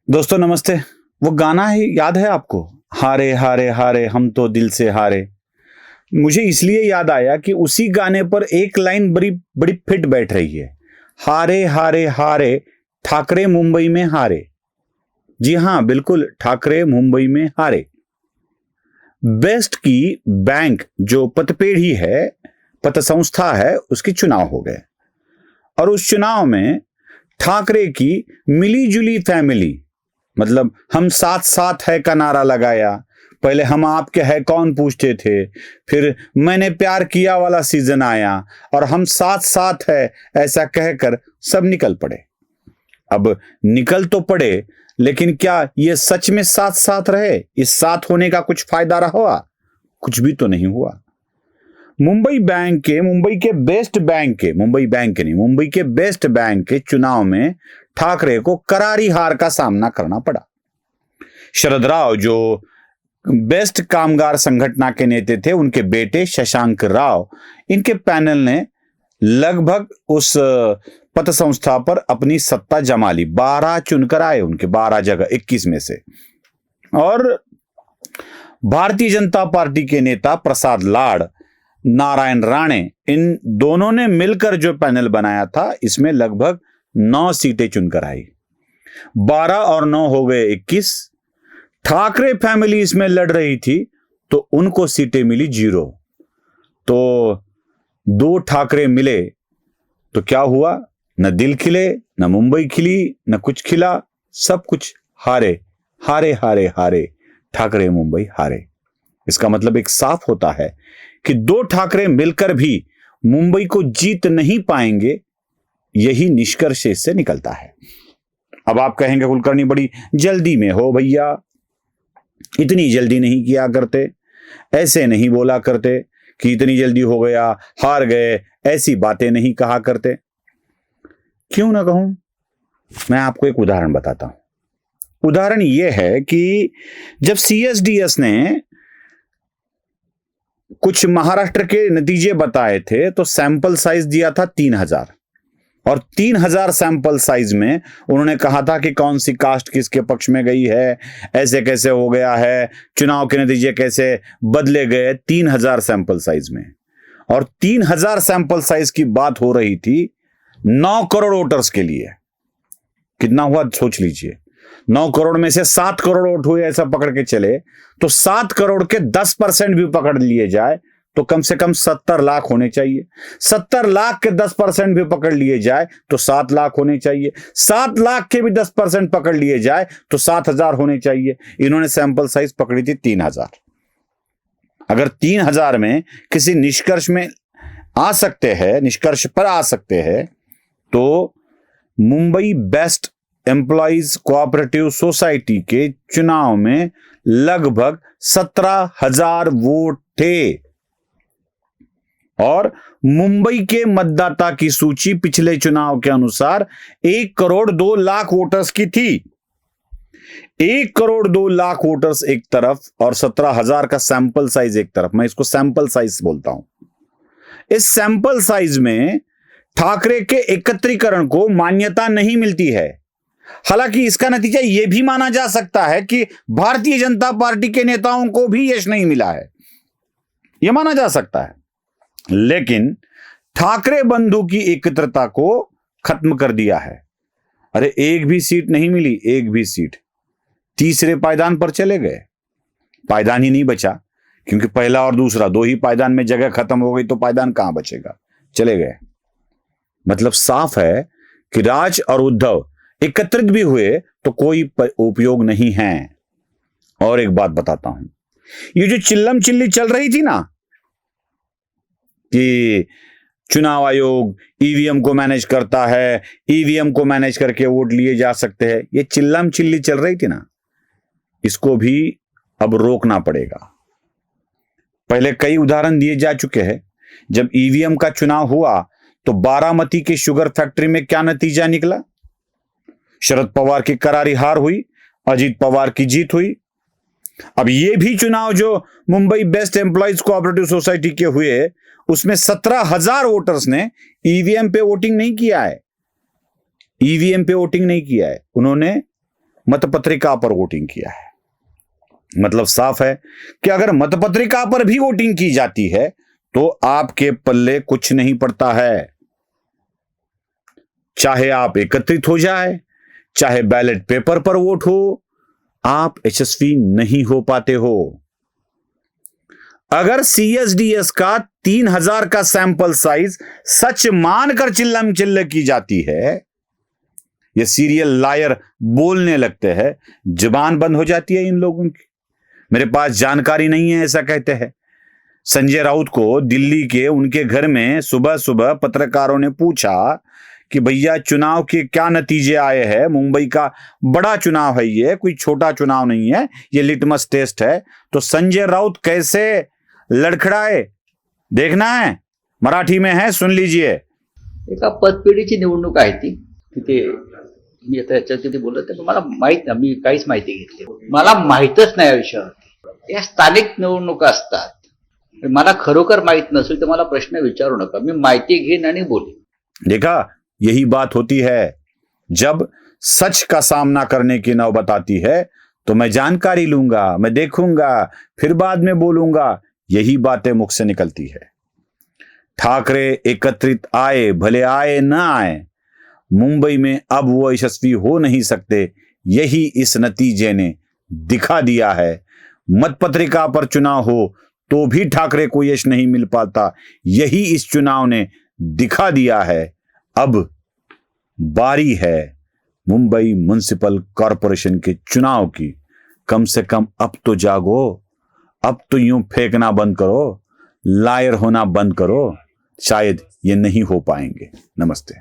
दोस्तों नमस्ते। वो गाना है, याद है आपको? हारे हारे हारे हम तो दिल से हारे। मुझे इसलिए याद आया कि उसी गाने पर एक लाइन बड़ी बड़ी फिट बैठ रही है। हारे हारे हारे ठाकरे मुंबई में हारे। जी हां, बिल्कुल, ठाकरे मुंबई में हारे। बेस्ट की बैंक जो पतपेढ़ी है, पत संस्था है, उसके चुनाव हो गए और उस चुनाव में ठाकरे की मिली जुली फैमिली, मतलब हम साथ साथ है का नारा लगाया। पहले हम आपके है कौन पूछते थे, फिर मैंने प्यार किया वाला सीजन आया और हम साथ साथ है ऐसा कहकर सब निकल पड़े। अब निकल तो पड़े, लेकिन क्या ये सच में साथ साथ रहे? इस साथ होने का कुछ फायदा रहा? कुछ भी तो नहीं हुआ। मुंबई के बेस्ट बैंक के चुनाव में ठाकरे को करारी हार का सामना करना पड़ा। शरद राव जो बेस्ट कामगार संगठन के नेता थे, उनके बेटे शशांक राव, इनके पैनल ने लगभग उस पत संस्था पर अपनी सत्ता जमा ली। 12 चुनकर आए, उनके 12 जगह 21 में से। और भारतीय जनता पार्टी के नेता प्रसाद लाड़, नारायण राणे, इन दोनों ने मिलकर जो पैनल बनाया था, इसमें लगभग 9 सीटें चुनकर आई। 12 और 9 हो गए 21। ठाकरे फैमिली इसमें लड़ रही थी तो उनको सीटें मिली 0। तो 2 ठाकरे मिले तो क्या हुआ? न दिल खिले, न मुंबई खिली, न कुछ खिला, सब कुछ हारे हारे हारे हारे, ठाकरे मुंबई हारे। इसका मतलब एक साफ होता है कि 2 ठाकरे मिलकर भी मुंबई को जीत नहीं पाएंगे। यही निष्कर्ष इससे निकलता है। अब आप कहेंगे कुलकर्णी बड़ी जल्दी में हो भैया, इतनी जल्दी नहीं किया करते, ऐसे नहीं बोला करते कि इतनी जल्दी हो गया, हार गए, ऐसी बातें नहीं कहा करते। क्यों ना कहूं? मैं आपको एक उदाहरण बताता हूं। उदाहरण यह है कि जब सीएसडीएस ने कुछ महाराष्ट्र के नतीजे बताए थे तो सैंपल साइज दिया था 3000, और 3000 सैंपल साइज में उन्होंने कहा था कि कौन सी कास्ट किसके पक्ष में गई है, ऐसे कैसे हो गया है, चुनाव के नतीजे कैसे बदले गए 3000 सैंपल साइज में। और 3000 सैंपल साइज की बात हो रही थी 9 करोड़ वोटर्स के लिए। कितना हुआ सोच लीजिए। 9 करोड़ में से 7 करोड़ वोट हुए, ऐसा पकड़ के चले तो 7 करोड़ के 10% भी पकड़ लिए जाए तो कम से कम 70 लाख होने चाहिए। 70 लाख के 10% भी पकड़ लिए जाए तो 7 लाख होने चाहिए। 7 लाख के भी 10% पकड़ लिए जाए तो 7000 होने चाहिए। इन्होंने सैंपल साइज पकड़ी थी 3000। अगर 3000 में किसी निष्कर्ष में आ सकते हैं, निष्कर्ष पर आ सकते हैं, तो Mumbai best employees cooperative society के चुनाव में लगभग 17,000 वोट थे। और मुंबई के मतदाता की सूची पिछले चुनाव के अनुसार 1 करोड़ 2 लाख वोटर्स की थी। 1 करोड़ 2 लाख वोटर्स एक तरफ और 17,000 का सैंपल साइज एक तरफ। मैं इसको सैंपल साइज बोलता हूं। इस सैंपल साइज में ठाकरे के एकत्रीकरण को मान्यता नहीं मिलती है। हालांकि इसका नतीजा यह भी माना जा सकता है कि भारतीय जनता पार्टी के नेताओं को भी यश नहीं मिला है, यह माना जा सकता है। लेकिन ठाकरे बंधु की एकत्रता को खत्म कर दिया है। अरे एक भी सीट नहीं मिली, एक भी सीट। तीसरे पायदान पर चले गए। पायदान ही नहीं बचा, क्योंकि पहला और दूसरा 2 ही पायदान में जगह खत्म हो गई तो पायदान कहां बचेगा? चले गए। मतलब साफ है कि राज और उद्धव एकत्रित भी हुए तो कोई उपयोग नहीं है। और एक बात बताता हूं, ये जो चिल्लम चिल्ली चल रही थी ना कि चुनाव आयोग ईवीएम को मैनेज करता है, ईवीएम को मैनेज करके वोट लिए जा सकते हैं, ये चिल्लम चिल्ली चल रही थी ना, इसको भी अब रोकना पड़ेगा। पहले कई उदाहरण दिए जा चुके हैं। जब ईवीएम का चुनाव हुआ तो बारामती के शुगर फैक्ट्री में क्या नतीजा निकला? शरद पवार की करारी हार हुई, अजीत पवार की जीत हुई। अब ये भी चुनाव जो Mumbai best employees cooperative society के हुए, उसमें 17,000 वोटर्स ने ईवीएम पे वोटिंग नहीं किया है। ईवीएम पे वोटिंग नहीं किया है, उन्होंने मतपत्रिका पर वोटिंग किया है। मतलब साफ है कि अगर मतपत्रिका पर भी वोटिंग की जाती है तो आपके पल्ले कुछ नहीं पड़ता है। चाहे आप एकत्रित हो जाए, चाहे बैलेट पेपर पर वोट हो, आप यशस्वी नहीं हो पाते हो। अगर सीएसडीएस का 3000 का सैंपल साइज सच मानकर चिल्लम चिल्ल की जाती है, ये सीरियल लायर बोलने लगते हैं, जुबान बंद हो जाती है इन लोगों की। मेरे पास जानकारी नहीं है ऐसा कहते हैं। संजय राउत को दिल्ली के उनके घर में सुबह सुबह पत्रकारों ने पूछा कि भैया चुनाव के क्या नतीजे आए हैं, मुंबई का बड़ा चुनाव है, ये कोई छोटा चुनाव नहीं है, ये लिटमस टेस्ट है। तो संजय राउत कैसे लड़खड़ाए देखना है, मराठी में है, सुन लीजिए। एका पतपेढीची निवडणूक आहे ती, तिथे मी आता याच्यात तिथे बोलत आहे, मला माहित नाही, मी काहीच माहिती घेतली, मला माहितच नाही या विषयावर। या स्थानिक निवडणुका असतात, मला खरोखर माहित नसेल तर मला प्रश्न विचारू नका, मी माहिती घेईन आणि बोलेन। देखा, यही बात होती है, जब सच का सामना करने की नौबत आती है तो मैं जानकारी लूंगा, मैं देखूंगा, फिर बाद में बोलूंगा, यही बातें मुख से निकलती है। ठाकरे एकत्रित आए, भले आए ना आए, मुंबई में अब वो यशस्वी हो नहीं सकते, यही इस नतीजे ने दिखा दिया है। मतपत्रिका पर चुनाव हो तो भी ठाकरे को यश नहीं मिल पाता, यही इस चुनाव ने दिखा दिया है। अब बारी है मुंबई म्युनिसिपल कॉरपोरेशन के चुनाव की। कम से कम अब तो जागो, अब तो यूं फेंकना बंद करो, लायर होना बंद करो। शायद ये नहीं हो पाएंगे। नमस्ते।